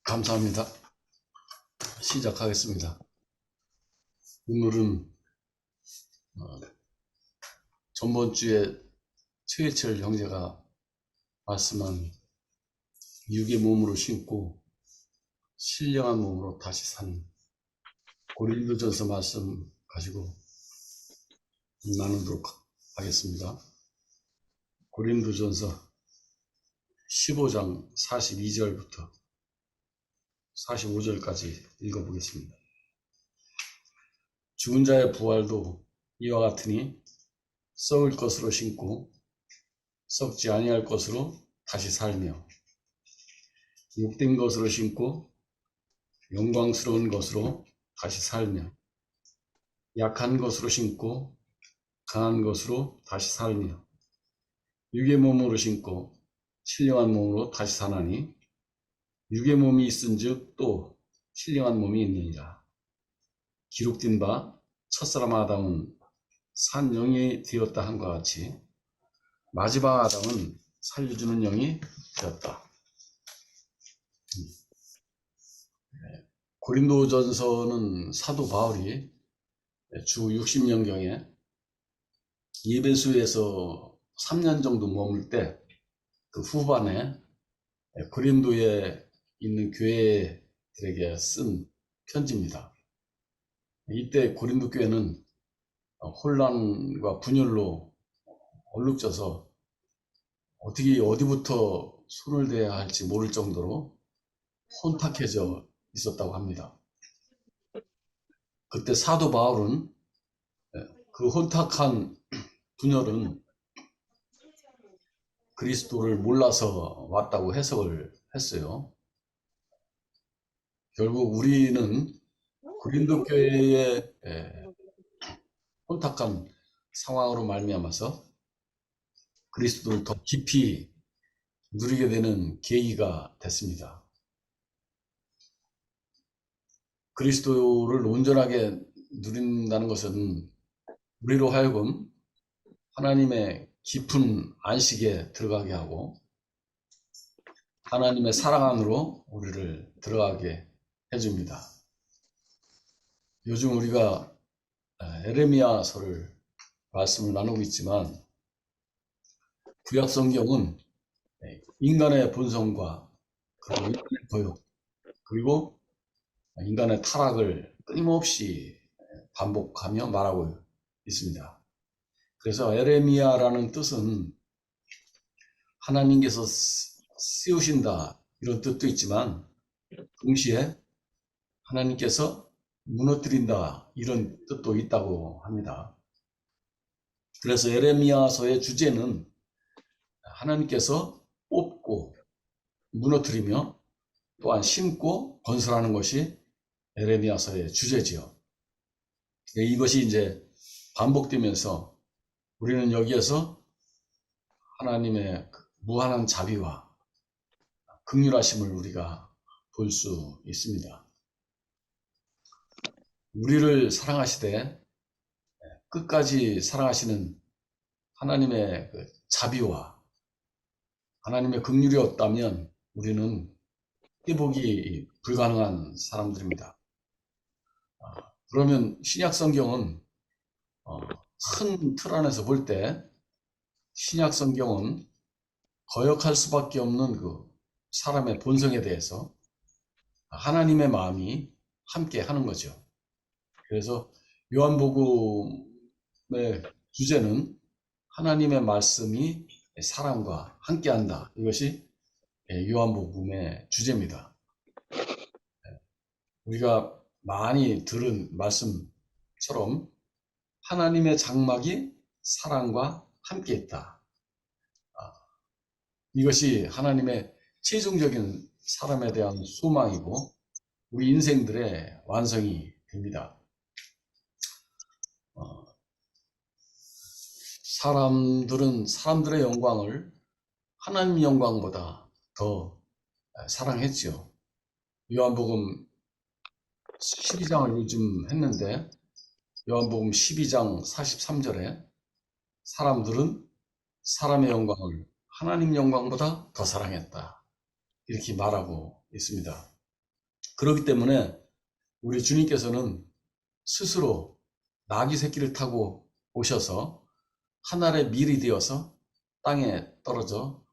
감사합니다. 시작하겠습니다. 오늘은 전번주에 최일철 형제가 말씀한 육의 몸으로 신고 신령한 몸으로 다시 산 고린도전서 말씀 가지고 나누도록 하겠습니다. 고린도전서 15장 42절부터 45절까지 읽어보겠습니다. 죽은 자의 부활도 이와 같으니 썩을 것으로 신고 썩지 아니할 것으로 다시 살며 욕된 것으로 신고 영광스러운 것으로 다시 살며 약한 것으로 신고 강한 것으로 다시 살며 육의 몸으로 신고 신령한 몸으로 다시 사나니 육의 몸이 있은즉 또 신령한 몸이 있느니라. 기록된 바 첫사람 아담은 산 영이 되었다 한과 같이 마지막 아담은 살려주는 영이 되었다. 고린도전서는 사도 바울이 주 60년경에 예배소에서 3년 정도 머물 때 그 후반에 고린도에 있는 교회들에게 쓴 편지입니다. 이때 고린도 교회는 혼란과 분열로 얼룩져서 어떻게 어디부터 손을 대야 할지 모를 정도로 혼탁해져 있었다고 합니다. 그때 사도 바울은 그 혼탁한 분열은 그리스도를 몰라서 왔다고 해석을 했어요. 결국 우리는 고린도 교회의 혼탁한 상황으로 말미암아서 그리스도를 더 깊이 누리게 되는 계기가 됐습니다. 그리스도를 온전하게 누린다는 것은 우리로 하여금 하나님의 깊은 안식에 들어가게 하고 하나님의 사랑 안으로 우리를 들어가게 해줍니다. 요즘 우리가 에레미야서를 말씀을 나누고 있지만 구약 성경은 인간의 본성과 그리고 인간의 도욕 그리고 인간의 타락을 끊임없이 반복하며 말하고 있습니다. 그래서 에레미야라는 뜻은 하나님께서 씌우신다 이런 뜻도 있지만 동시에 하나님께서 무너뜨린다 이런 뜻도 있다고 합니다. 그래서 에레미야서의 주제는 하나님께서 뽑고 무너뜨리며 또한 심고 건설하는 것이 에레미야서의 주제지요. 이것이 이제 반복되면서 우리는 여기에서 하나님의 무한한 자비와 긍휼하심을 우리가 볼 수 있습니다. 우리를 사랑하시되 끝까지 사랑하시는 하나님의 그 자비와 하나님의 긍휼이 없다면 우리는 회복이 불가능한 사람들입니다. 그러면 신약 성경은 큰 틀 안에서 볼 때 신약 성경은 거역할 수밖에 없는 그 사람의 본성에 대해서 하나님의 마음이 함께 하는 거죠. 그래서 요한복음의 주제는 하나님의 말씀이 사람과 함께한다. 이것이 요한복음의 주제입니다. 우리가 많이 들은 말씀처럼 하나님의 장막이 사랑과 함께 있다. 이것이 하나님의 최종적인 사람에 대한 소망이고 우리 인생들의 완성이 됩니다. 사람들은 사람들의 영광을 하나님 영광보다 더 사랑했지요. 요한복음 12장을 요즘 했는데 요한복음 12장 43절에 사람들은 사람의 영광을 하나님 영광보다 더 사랑했다. 이렇게 말하고 있습니다. 그렇기 때문에 우리 주님께서는 스스로 나귀 새끼를 타고 오셔서 하늘의 밀이 되어서 땅에 떨어져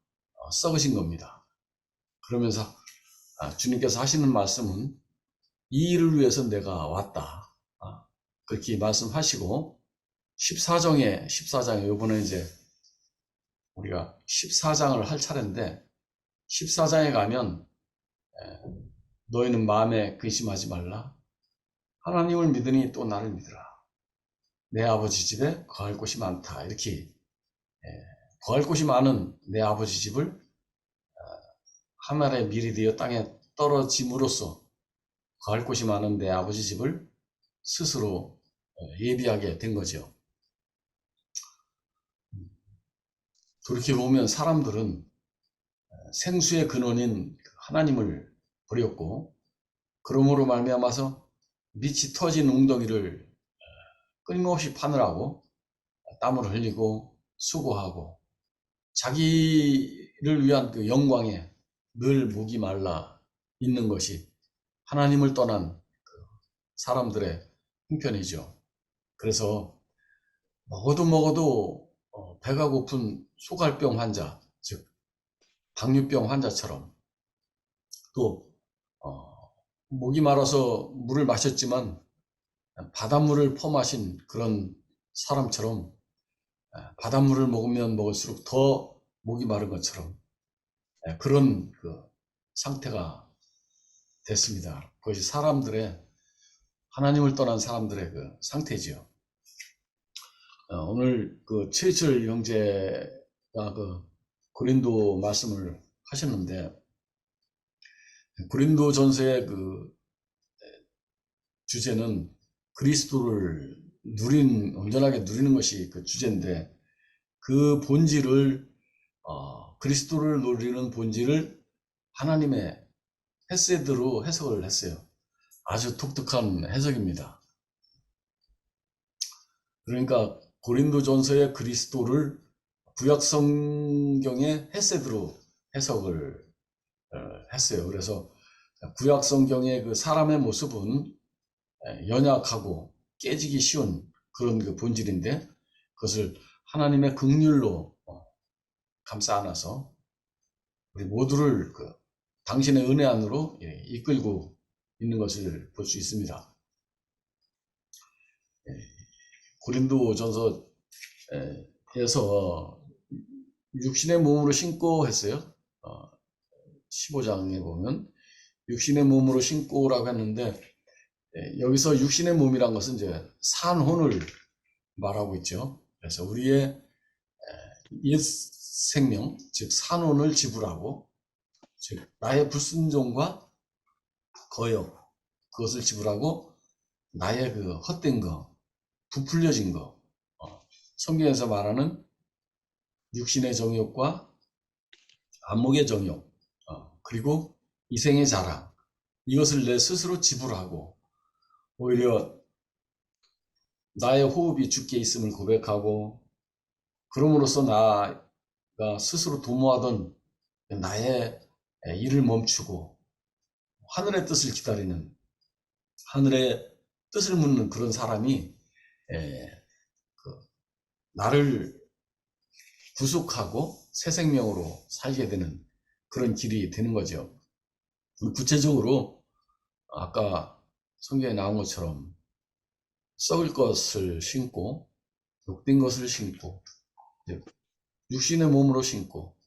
썩으신 겁니다. 그러면서 주님께서 하시는 말씀은 이 일을 위해서 내가 왔다. 그렇게 말씀하시고 14장에 이번에 이제 우리가 14장을 할 차례인데 14장에 가면 너희는 마음에 근심하지 말라. 하나님을 믿으니 또 나를 믿으라. 내 아버지 집에 거할 곳이 많다. 이렇게 거할 곳이 많은 내 아버지 집을 하늘의 밀이 되어 땅에 떨어짐으로써 거할 곳이 많은 내 아버지 집을 스스로 예비하게 된 거죠. 돌이켜보면 사람들은 생수의 근원인 하나님을 버렸고 그러므로 말미암아서 밑이 터진 웅덩이를 끊임없이 파느라고 땀을 흘리고 수고하고 자기를 위한 그 영광에 늘 목이 말라 있는 것이 하나님을 떠난 사람들의 형편이죠. 그래서 먹어도 배가 고픈 소갈병 환자, 즉 당뇨병 환자처럼 또 목이 마라서 물을 마셨지만 바닷물을 퍼마신 그런 사람처럼 바닷물을 먹으면 먹을수록 더 목이 마른 것처럼 그런 그 상태가 됐습니다. 그것이 하나님을 떠난 사람들의 그 상태지요. 오늘 그 최철 형제가 그 고린도 말씀을 하셨는데 고린도 전서의 그 주제는 그리스도를 온전하게 누리는 것이 그 주제인데 그 본질을 그리스도를 누리는 본질을 하나님의 헤세드로 해석을 했어요. 아주 독특한 해석입니다. 그러니까 고린도전서의 그리스도를 구약 성경의 헤세드로 해석을 했어요. 그래서 구약 성경의 그 사람의 모습은 연약하고 깨지기 쉬운 그런 그 본질인데 그것을 하나님의 긍휼로 감싸 안아서 우리 모두를 당신의 은혜 안으로 이끌고 있는 것을 볼 수 있습니다. 고린도전서에서 육신의 몸으로 신고 했어요. 15장에 보면 육신의 몸으로 신고라고 했는데 여기서 육신의 몸이란 것은 이제 산혼을 말하고 있죠. 그래서 우리의 옛 생명, 즉 산혼을 지불하고 즉 나의 불순종과 거역 그것을 지불하고 나의 그 헛된 거, 부풀려진 거 성경에서 말하는 육신의 정욕과 안목의 정욕 그리고 이생의 자랑 이것을 내 스스로 지불하고 오히려 나의 호흡이 주께 있음을 고백하고 그럼으로써 나가 스스로 도모하던 나의 일을 멈추고 하늘의 뜻을 기다리는 하늘의 뜻을 묻는 그런 사람이 나를 구속하고 새 생명으로 살게 되는 그런 길이 되는 거죠. 구체적으로 아까 성경에 나온 것처럼 썩을 것을 신고 욕된 것을 신고 육신의 몸으로 신고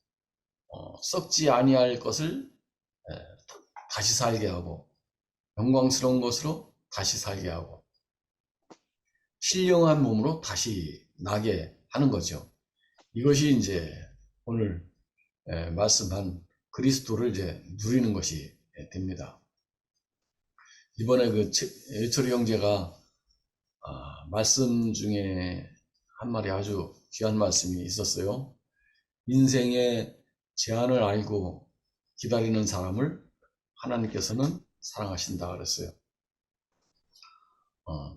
썩지 아니할 것을 다시 살게 하고 영광스러운 것으로 다시 살게 하고 신령한 몸으로 다시 나게 하는 거죠. 이것이 이제 오늘 말씀한 그리스도를 이제 누리는 것이 됩니다. 이번에 그 예철이 형제가 말씀 중에 한 말이 아주 귀한 말씀이 있었어요. 인생의 제한을 알고 기다리는 사람을 하나님께서는 사랑하신다 그랬어요.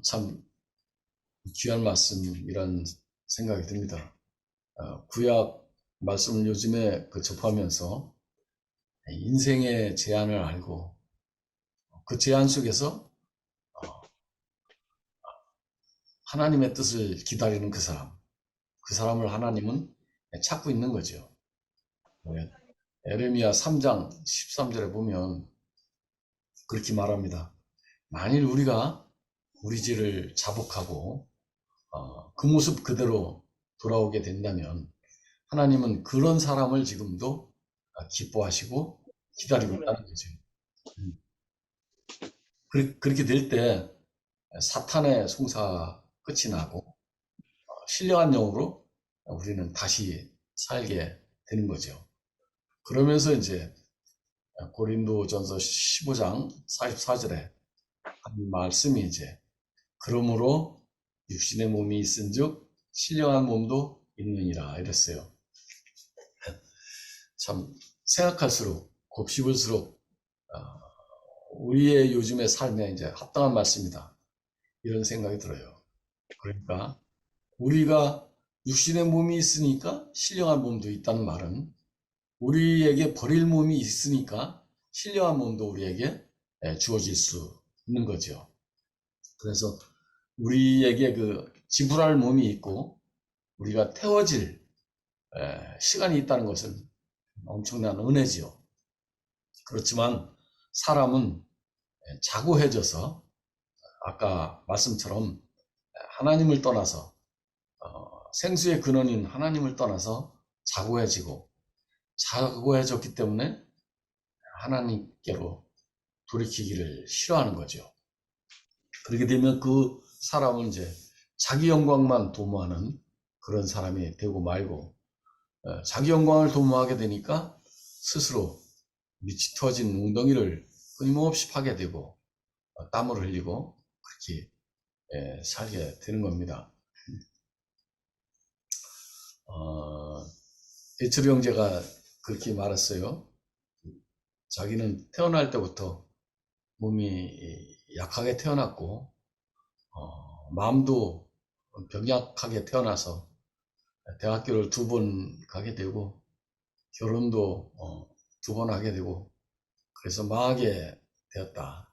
참 귀한 말씀이란 생각이 듭니다. 구약 말씀을 요즘에 접하면서 인생의 제한을 알고 그 제한 속에서 하나님의 뜻을 기다리는 그 사람을 하나님은 찾고 있는 거죠. 에레미야 3장 13절에 보면 그렇게 말합니다. 만일 우리가 우리 죄를 자복하고 그 모습 그대로 돌아오게 된다면 하나님은 그런 사람을 지금도 기뻐하시고 기다리고 있다는 거죠. 그렇게 될 때 사탄의 송사가 끝이 나고 신령한 영으로 우리는 다시 살게 되는 거죠. 그러면서 이제 고린도전서 15장 44절에 한 말씀이 이제 그러므로 육신의 몸이 있은즉 신령한 몸도 있느니라 이랬어요. 참 생각할수록 곱씹을수록 우리의 요즘의 삶에 이제 합당한 말씀이다 이런 생각이 들어요. 그러니까 우리가 육신의 몸이 있으니까 신령한 몸도 있다는 말은 우리에게 버릴 몸이 있으니까 신령한 몸도 우리에게 주어질 수 있는 거죠. 그래서 우리에게 그 지불할 몸이 있고 우리가 태워질 시간이 있다는 것은 엄청난 은혜지요. 그렇지만 사람은 자고해져서 아까 말씀처럼 하나님을 떠나서 생수의 근원인 하나님을 떠나서 자고해졌기 때문에 하나님께로 돌이키기를 싫어하는 거죠. 그렇게 되면 그 사람은 이제 자기 영광만 도모하는 그런 사람이 되고 말고 자기 영광을 도모하게 되니까 스스로 밑이 터진 웅덩이를 끊임없이 파게 되고 땀을 흘리고 그렇게 살게 되는 겁니다. 에철 형제가 그렇게 말했어요. 자기는 태어날 때부터 몸이 약하게 태어났고 마음도 병약하게 태어나서 대학교를 2번 가게 되고 결혼도 2번 하게 되고 그래서 망하게 되었다.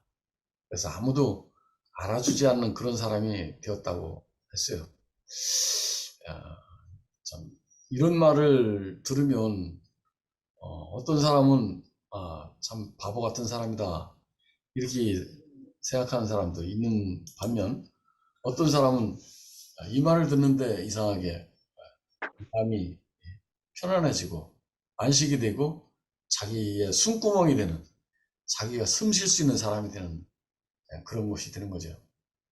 그래서 아무도 알아주지 않는 그런 사람이 되었다고 했어요. 참 이런 말을 들으면 어떤 사람은 참 바보 같은 사람이다 이렇게 생각하는 사람도 있는 반면 어떤 사람은 이 말을 듣는데 이상하게 마음이 편안해지고 안식이 되고 자기의 숨구멍이 되는 자기가 숨 쉴 수 있는 사람이 되는 그런 것이 되는 거죠.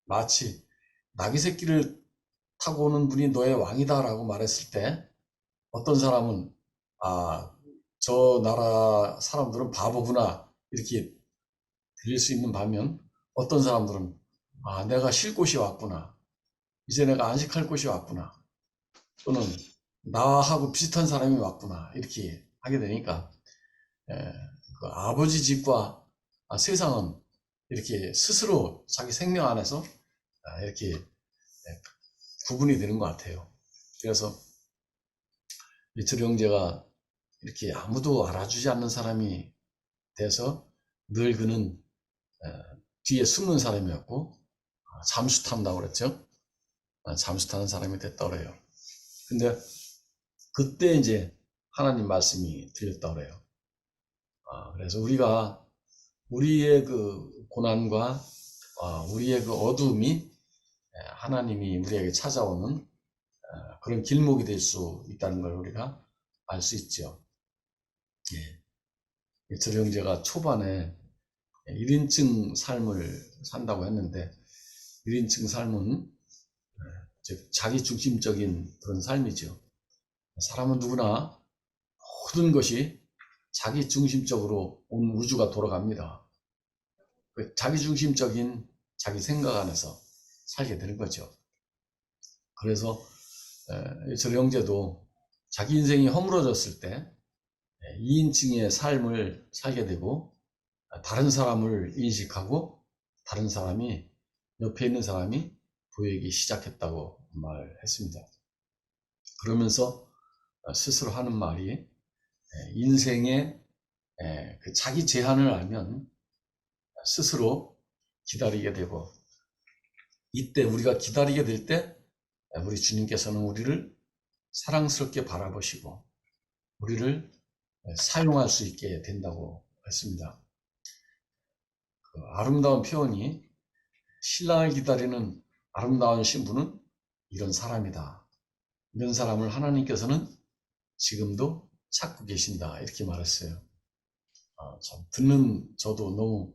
마치 나귀 새끼를 타고 오는 분이 너의 왕이다 라고 말했을 때 어떤 사람은 저 나라 사람들은 바보구나 이렇게 들릴 수 있는 반면 어떤 사람들은 내가 쉴 곳이 왔구나 이제 내가 안식할 곳이 왔구나 또는 나하고 비슷한 사람이 왔구나 이렇게 하게 되니까 그 아버지 집과 세상은 이렇게 스스로 자기 생명 안에서 이렇게 구분이 되는 것 같아요. 그래서 리틀 형제가 이렇게 아무도 알아주지 않는 사람이 돼서 늘 그는 뒤에 숨는 사람이었고 잠수 탄다고 그랬죠. 잠수 타는 사람이 됐다고 그래요. 근데 그때 이제 하나님 말씀이 들렸다고 그래요. 그래서 우리가 우리의 그 고난과 우리의 그 어두움이 하나님이 우리에게 찾아오는 그런 길목이 될 수 있다는 걸 우리가 알 수 있죠. 저 형제가 초반에 1인칭 삶을 산다고 했는데 1인칭 삶은 즉 자기 중심적인 그런 삶이죠. 사람은 누구나 모든 것이 자기 중심적으로 온 우주가 돌아갑니다. 자기 중심적인 자기 생각 안에서 살게 되는 거죠. 그래서 저 형제도 자기 인생이 허물어졌을 때 2인칭의 삶을 살게 되고 다른 사람을 인식하고 다른 사람이 옆에 있는 사람이 보이기 시작했다고 말했습니다. 그러면서 스스로 하는 말이 인생의 그 자기 제한을 알면 스스로 기다리게 되고, 이때 우리가 기다리게 될 때 우리 주님께서는 우리를 사랑스럽게 바라보시고 우리를 사용할 수 있게 된다고 했습니다. 그 아름다운 표현이, 신랑을 기다리는 아름다운 신부는 이런 사람이다. 이런 사람을 하나님께서는 지금도 찾고 계신다. 이렇게 말했어요. 참 듣는 저도 너무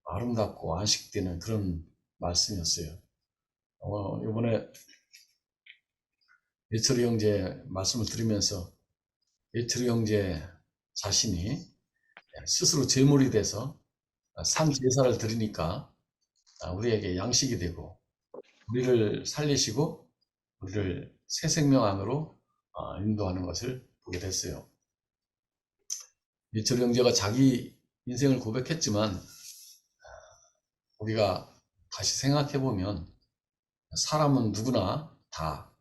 아름답고 안식되는 그런 말씀이었어요. 이번에 예철이 형제 말씀을 들으면서 예철이 형제 자신이 스스로 제물이 돼서 산 제사를 드리니까 우리에게 양식이 되고 우리를 살리시고 우리를 새 생명 안으로 인도하는 것을 보게 됐어요. 예철이 형제가 자기 인생을 고백했지만 우리가 다시 생각해 보면 사람은 누구나 다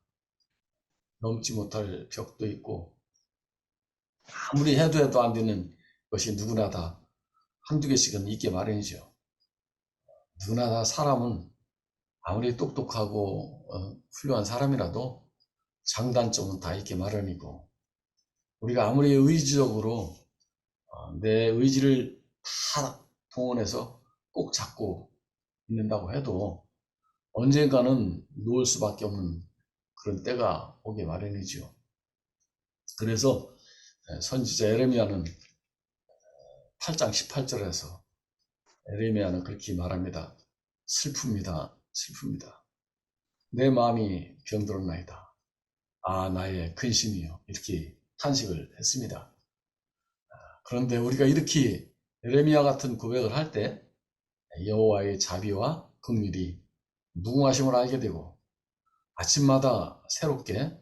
넘지 못할 벽도 있고 아무리 해도 안 되는 것이 누구나 다 한두 개씩은 있게 마련이죠. 누구나 다 사람은 아무리 똑똑하고 훌륭한 사람이라도 장단점은 다 있게 마련이고, 우리가 아무리 의지적으로 내 의지를 다 동원해서 꼭 잡고 있는다고 해도 언젠가는 놓을 수밖에 없는 그런 때가 오게 마련이죠. 그래서 선지자 에레미야는 8장 18절에서 에레미야는 그렇게 말합니다. 슬픕니다. 슬픕니다. 내 마음이 병들었나이다. 아, 나의 근심이요. 이렇게 탄식을 했습니다. 그런데 우리가 이렇게 에레미야 같은 고백을 할 때 여호와의 자비와 긍휼이 무궁하심을 알게 되고 아침마다 새롭게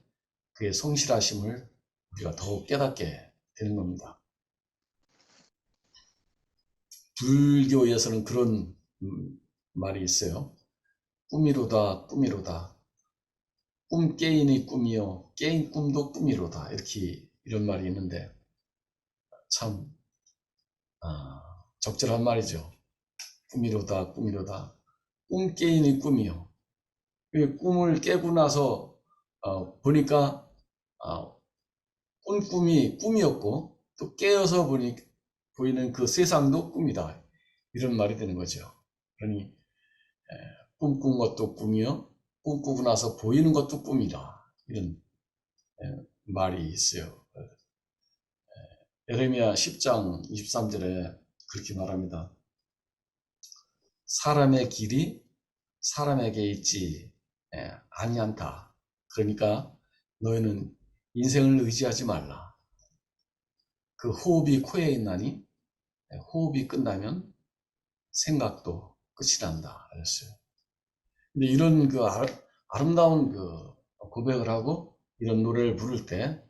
그의 성실하심을 우리가 더욱 깨닫게 되는 겁니다. 불교에서는 그런 말이 있어요. 꿈이로다, 꿈이로다. 꿈 깨인이 꿈이요, 깨인 꿈도 꿈이로다. 이렇게 이런 말이 있는데 참 적절한 말이죠. 꿈이로다, 꿈이로다. 꿈 깨인이 꿈이요. 꿈을 깨고 나서 보니까 꾼 꿈이 꿈이었고 또 깨어서 보이는 그 세상도 꿈이다. 이런 말이 되는 거죠. 그러니 꿈꾼 것도 꿈이요, 꿈꾸고 나서 보이는 것도 꿈이다. 이런 말이 있어요. 에레미야 10장 23절에 그렇게 말합니다. 사람의 길이 사람에게 있지 아니한다. 그러니까 너희는 인생을 의지하지 말라. 그 호흡이 코에 있나니 호흡이 끝나면 생각도 끝이 난다. 그랬어요. 근데 이런 그 아름다운 그 고백을 하고 이런 노래를 부를 때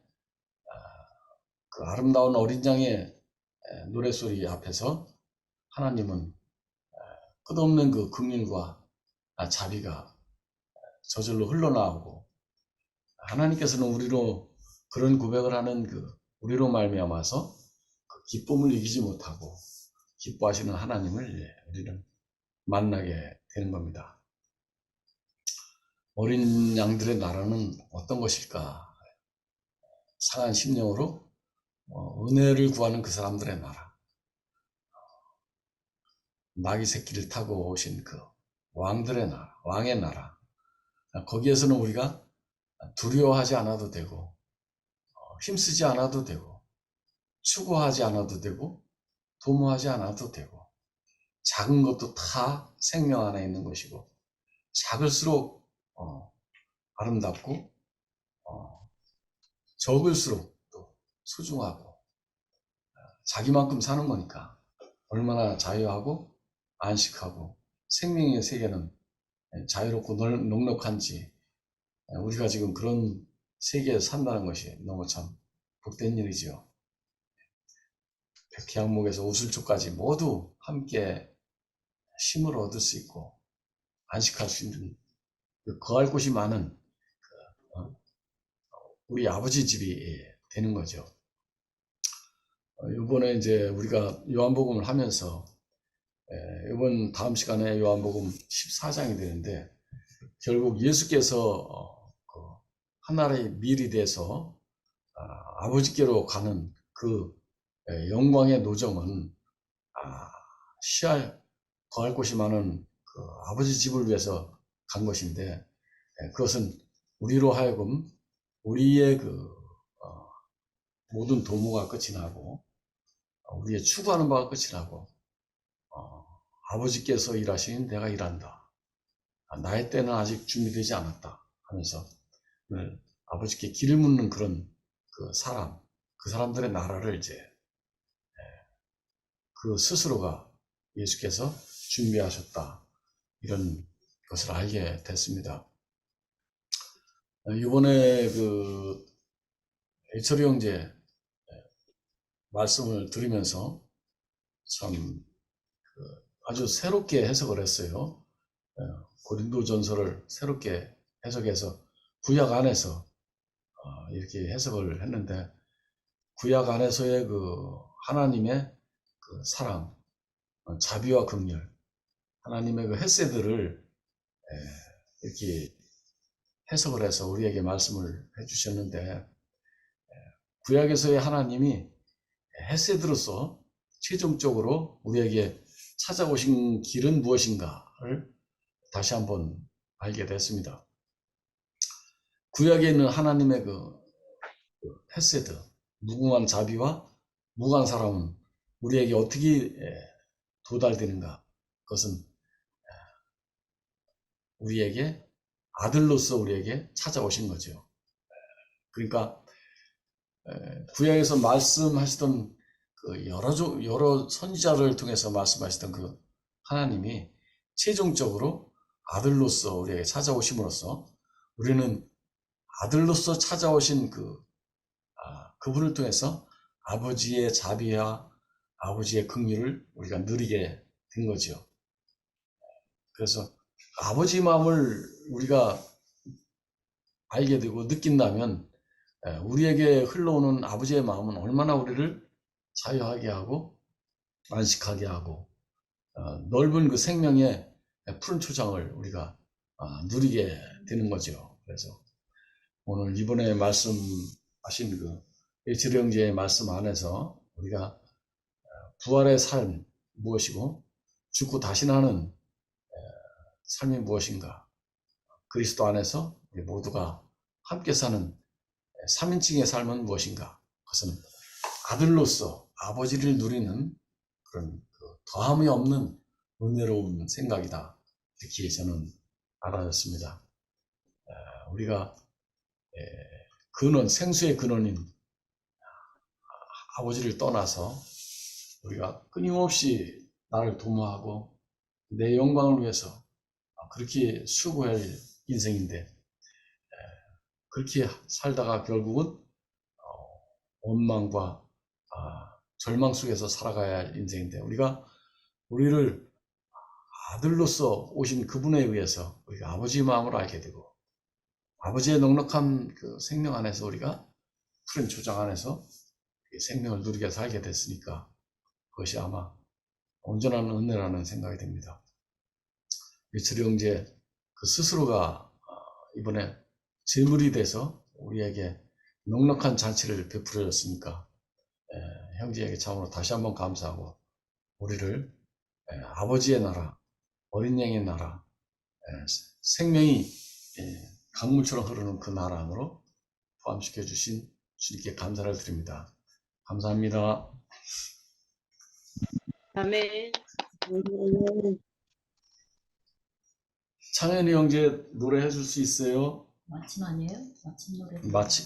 그 아름다운 어린 양의 노래소리 앞에서 하나님은 끝없는 그 긍휼과 자비가 저절로 흘러나오고, 하나님께서는 우리로 그런 고백을 하는 우리로 말미암아서 그 기쁨을 이기지 못하고 기뻐하시는 하나님을 우리는 만나게 되는 겁니다. 어린 양들의 나라는 어떤 것일까? 상한 심령으로 은혜를 구하는 그 사람들의 나라, 나귀 새끼를 타고 오신 그 왕들의 나라, 왕의 나라. 거기에서는 우리가 두려워하지 않아도 되고 힘쓰지 않아도 되고 추구하지 않아도 되고 도모하지 않아도 되고, 작은 것도 다 생명 안에 있는 것이고 작을수록 아름답고 적을수록 또 소중하고, 자기만큼 사는 거니까 얼마나 자유하고 안식하고 생명의 세계는 자유롭고 넉넉한지, 우리가 지금 그런 세계에 산다는 것이 너무 참 복된 일이죠. 백희양목에서 우슬초까지 모두 함께 힘을 얻을 수 있고 안식할 수 있는 거할 곳이 많은 우리 아버지 집이 되는 거죠. 이번에 이제 우리가 요한복음을 하면서 이번 다음 시간에 요한복음 14장이 되는데 결국 예수께서 그 하나님의 밀이 돼서 아버지께로 가는 그 영광의 노정은 거할 곳이 많은 그 아버지 집을 위해서 간 것인데 그것은 우리로 하여금 우리의 그 모든 도모가 끝이 나고 우리의 추구하는 바가 끝이 나고 아버지께서 일하시니 내가 일한다. 나의 때는 아직 준비되지 않았다 하면서 아버지께 길을 묻는 그런 그 사람들의 나라를 이제 그 스스로가 예수께서 준비하셨다. 이런 것을 알게 됐습니다. 이번에 그 애철이 형제 말씀을 들으면서 참 아주 새롭게 해석을 했어요. 고린도전서를 새롭게 해석해서 구약 안에서 이렇게 해석을 했는데 구약 안에서의 그 하나님의 그 사랑, 자비와 긍휼, 하나님의 그 헤세드를 이렇게 해석을 해서 우리에게 말씀을 해주셨는데 구약에서의 하나님이 헤세드로서 최종적으로 우리에게 찾아오신 길은 무엇인가를 다시 한번 알게 됐습니다. 구약에 있는 하나님의 그 헤세드, 무궁한 자비와 무궁한 사랑은 우리에게 어떻게 도달되는가? 그것은 우리에게 아들로서 우리에게 찾아오신 거죠. 그러니까 구약에서 말씀하시던 그 여러 선지자를 통해서 말씀하시던 그 하나님이 최종적으로 아들로서 우리에게 찾아오심으로써 우리는 아들로서 찾아오신 그분을 통해서 아버지의 자비와 아버지의 긍휼을 우리가 누리게 된 거죠. 그래서 아버지 마음을 우리가 알게 되고 느낀다면 우리에게 흘러오는 아버지의 마음은 얼마나 우리를 자유하게 하고 안식하게 하고 넓은 그 생명의 푸른 초장을 우리가 누리게 되는 거죠. 그래서 오늘 이번에 말씀하신 그 에이치르 형제의 말씀 안에서 우리가 부활의 삶 무엇이고 죽고 다시 나는 삶이 무엇인가, 그리스도 안에서 우리 모두가 함께 사는 3인칭의 삶은 무엇인가, 그것은 아들로서 아버지를 누리는 그런 더함이 없는 은혜로운 생각이다, 이렇게 저는 알아졌습니다. 우리가 생수의 근원인 아버지를 떠나서 우리가 끊임없이 나를 도모하고 내 영광을 위해서 그렇게 수고할 인생인데 그렇게 살다가 결국은 원망과 절망 속에서 살아가야 할 인생인데 우리를 아들로서 오신 그분에 의해서 우리가 아버지의 마음을 알게 되고 아버지의 넉넉한 그 생명 안에서 우리가 푸른 초장 안에서 생명을 누리게 살게 됐으니까 그것이 아마 온전한 은혜라는 생각이 듭니다. 에이치르 형제 그 스스로가 이번에 제물이 돼서 우리에게 넉넉한 잔치를 베풀어 줬으니까 형제에게 참으로 다시 한번 감사하고 우리를 아버지의 나라, 어린 양의 나라, 생명이 강물처럼 흐르는 그 나라 안으로 포함시켜 주신 주님께 감사를 드립니다. 감사합니다. 아멘. 창현이 형제 노래 해줄 수 있어요? 마침 아니에요? 마침 노래. 마침